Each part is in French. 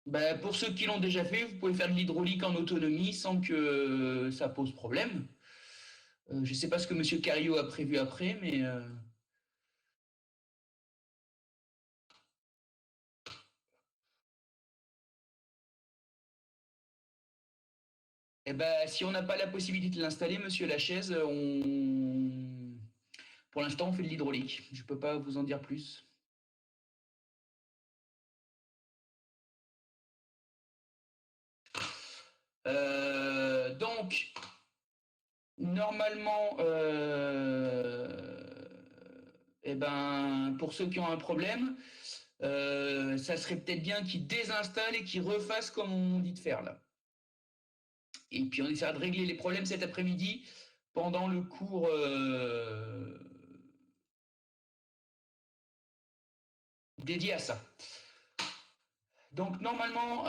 Bah, pour ceux qui l'ont déjà fait, vous pouvez faire de l'hydraulique en autonomie sans que ça pose problème. Je ne sais pas ce que Monsieur Cario a prévu après, mais eh ben, si on n'a pas la possibilité de l'installer, Monsieur Lachaise, pour l'instant, on fait de l'hydraulique. Je ne peux pas vous en dire plus. Donc, normalement, eh ben, pour ceux qui ont un problème, ça serait peut-être bien qu'ils désinstallent et qu'ils refassent comme on dit de faire là. Et puis on essaiera de régler les problèmes cet après-midi pendant le cours dédié à ça. Donc normalement,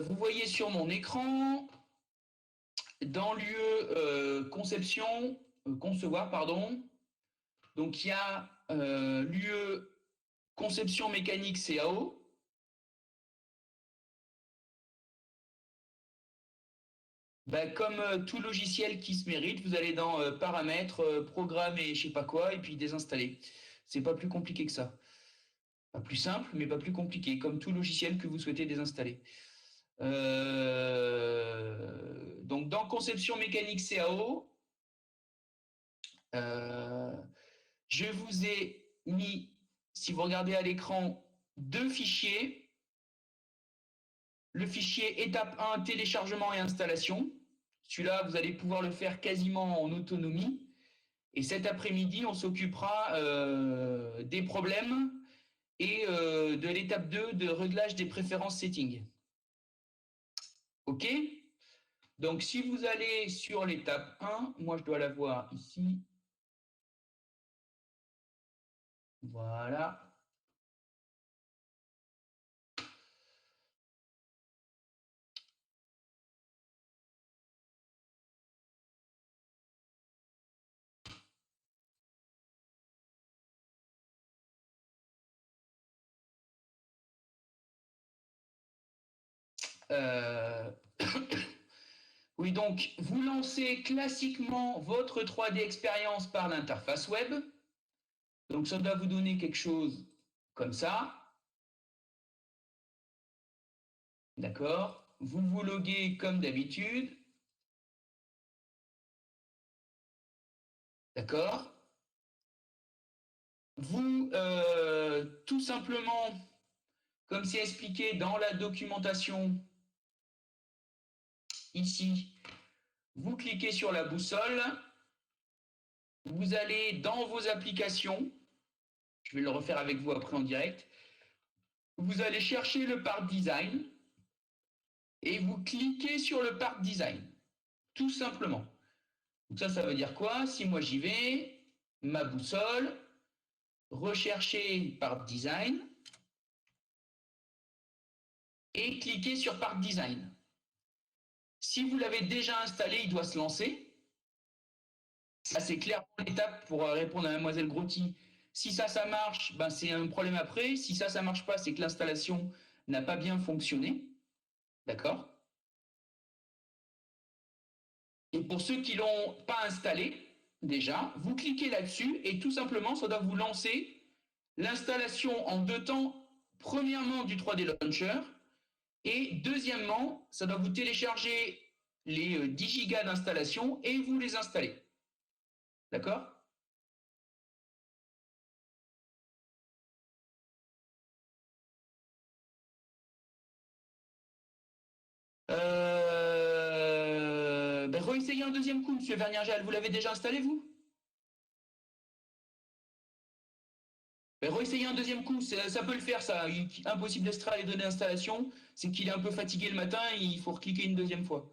vous voyez sur mon écran, dans l'UE concevoir, pardon. Donc il y a l'UE conception mécanique CAO. Ben, comme tout logiciel qui se mérite, vous allez dans paramètres, programme et je sais pas quoi, et puis désinstaller. C'est pas plus compliqué que ça. Pas plus simple, mais pas plus compliqué, comme tout logiciel que vous souhaitez désinstaller. Donc dans conception mécanique CAO, euh, je vous ai mis, si vous regardez à l'écran, deux fichiers. Le fichier étape 1, téléchargement et installation. Celui-là, vous allez pouvoir le faire quasiment en autonomie. Et cet après-midi, on s'occupera des problèmes et de l'étape 2 de réglage des préférences setting. OK? Donc, si vous allez sur l'étape 1, moi je dois la voir ici. Voilà. Euh... Oui, donc vous lancez classiquement votre 3D expérience par l'interface web. Donc ça doit vous donner quelque chose comme ça. D'accord? Vous vous loguez comme d'habitude. D'accord? Vous, tout simplement, comme c'est expliqué dans la documentation ici, vous cliquez sur la boussole. Vous allez dans vos applications. Je vais le refaire avec vous après en direct. Vous allez chercher le part design et vous cliquez sur le part design. Tout simplement. Donc ça veut dire quoi? Si moi j'y vais, ma boussole, rechercher part design et cliquer sur part design. Si vous l'avez déjà installé, il doit se lancer. Ça, c'est clairement l'étape pour répondre à Mademoiselle Grotti. Si ça marche, ben, c'est un problème après. Si ça marche pas, c'est que l'installation n'a pas bien fonctionné. D'accord? Et pour ceux qui ne l'ont pas installé, déjà, vous cliquez là-dessus et tout simplement, ça doit vous lancer l'installation en deux temps. Premièrement, du 3D Launcher et deuxièmement, ça doit vous télécharger les 10 gigas d'installation et vous les installez. D'accord? Ben, réessayez un deuxième coup, monsieur Vernier-Gel. Vous l'avez déjà installé, vous? Ben, réessayez un deuxième coup, ça peut le faire, ça. Impossible d'extraire les données d'installation. C'est qu'il est un peu fatigué le matin, il faut recliquer une deuxième fois.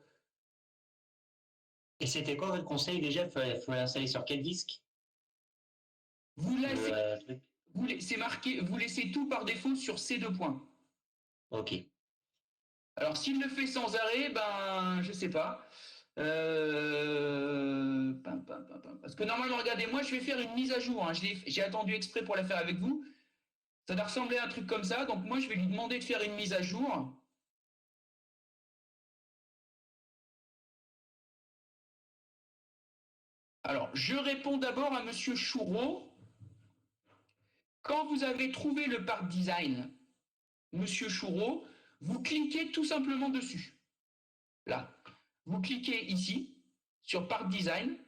Et c'était quoi votre conseil déjà? Faut l'installer sur quel disque? Vous laissez, c'est marqué, vous laissez tout par défaut sur ces deux points. Ok. Alors, s'il le fait sans arrêt, ben, je sais pas. Parce que normalement, regardez, moi, je vais faire une mise à jour. Hein. J'ai attendu exprès pour la faire avec vous. Ça doit ressembler à un truc comme ça. Donc, moi, je vais lui demander de faire une mise à jour. Alors, je réponds d'abord à Monsieur Choureau. Quand vous avez trouvé le Part Design, Monsieur Choureau, vous cliquez tout simplement dessus. Là, vous cliquez ici, sur Part Design,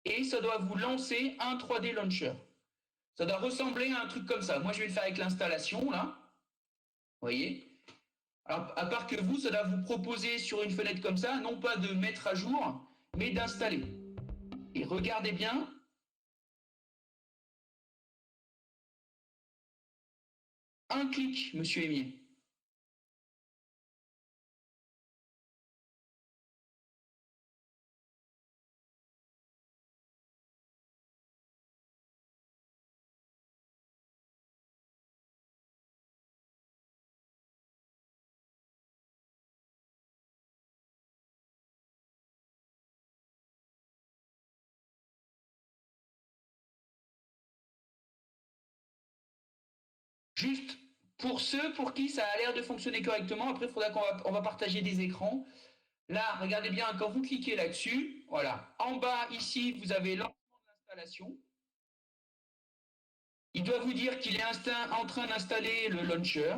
et ça doit vous lancer un 3D Launcher. Ça doit ressembler à un truc comme ça. Moi, je vais le faire avec l'installation, là. Vous voyez? Alors, à part que vous, ça doit vous proposer sur une fenêtre comme ça, non pas de mettre à jour, mais d'installer. Et regardez bien. Un clic, monsieur Aimier. Juste pour ceux pour qui ça a l'air de fonctionner correctement, après il faudra qu'on va partager des écrans. Là, regardez bien, quand vous cliquez là-dessus, voilà, en bas ici, vous avez lancement de l'installation. Il doit vous dire qu'il est en train d'installer le launcher.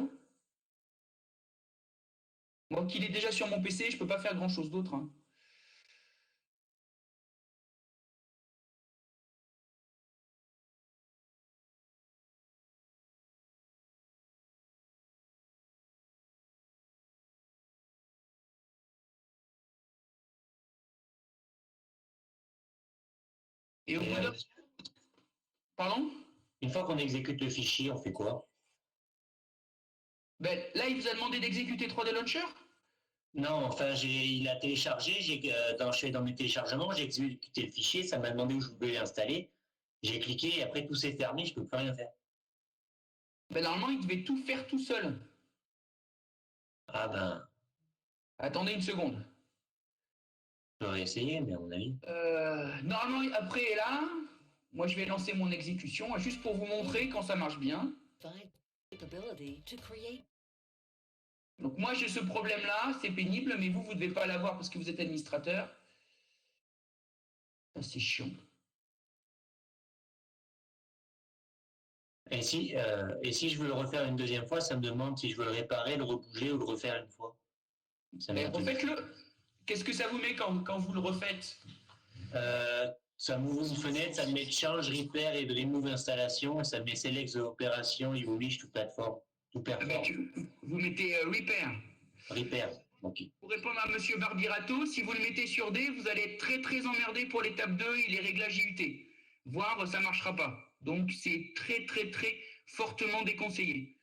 Moi, qu'il est déjà sur mon PC, je ne peux pas faire grand-chose d'autre. Hein. Et au bout de... Pardon? Une fois qu'on exécute le fichier, on fait quoi? Ben, là, il vous a demandé d'exécuter 3D Launcher? Non, enfin, il a téléchargé, je suis dans mes téléchargements, j'ai exécuté le fichier, ça m'a demandé où je voulais l'installer. J'ai cliqué et après tout s'est fermé, je ne peux plus rien faire. Ben, normalement, il devait tout faire tout seul. Ah ben, Attendez une seconde. je vais essayer, mais à mon avis. Normalement, après là, moi je vais lancer mon exécution juste pour vous montrer quand ça marche bien. Donc moi j'ai ce problème-là, c'est pénible, mais vous ne devez pas l'avoir parce que vous êtes administrateur. Ça, c'est chiant. Et si je veux le refaire une deuxième fois, ça me demande si je veux le réparer, le rebouger ou le refaire une fois. Refaites-le. Qu'est-ce que ça vous met quand vous le refaites? Ça m'ouvre une fenêtre, ça me met change, repair et remove installation, et ça me met select the operation, you wish to platform, to perform. Vous mettez repair. Repair, ok. Pour répondre à Monsieur Barbirato, si vous le mettez sur D, vous allez être très très emmerdé pour l'étape 2 et les réglages IUT. Voire ça ne marchera pas. Donc c'est très très très fortement déconseillé.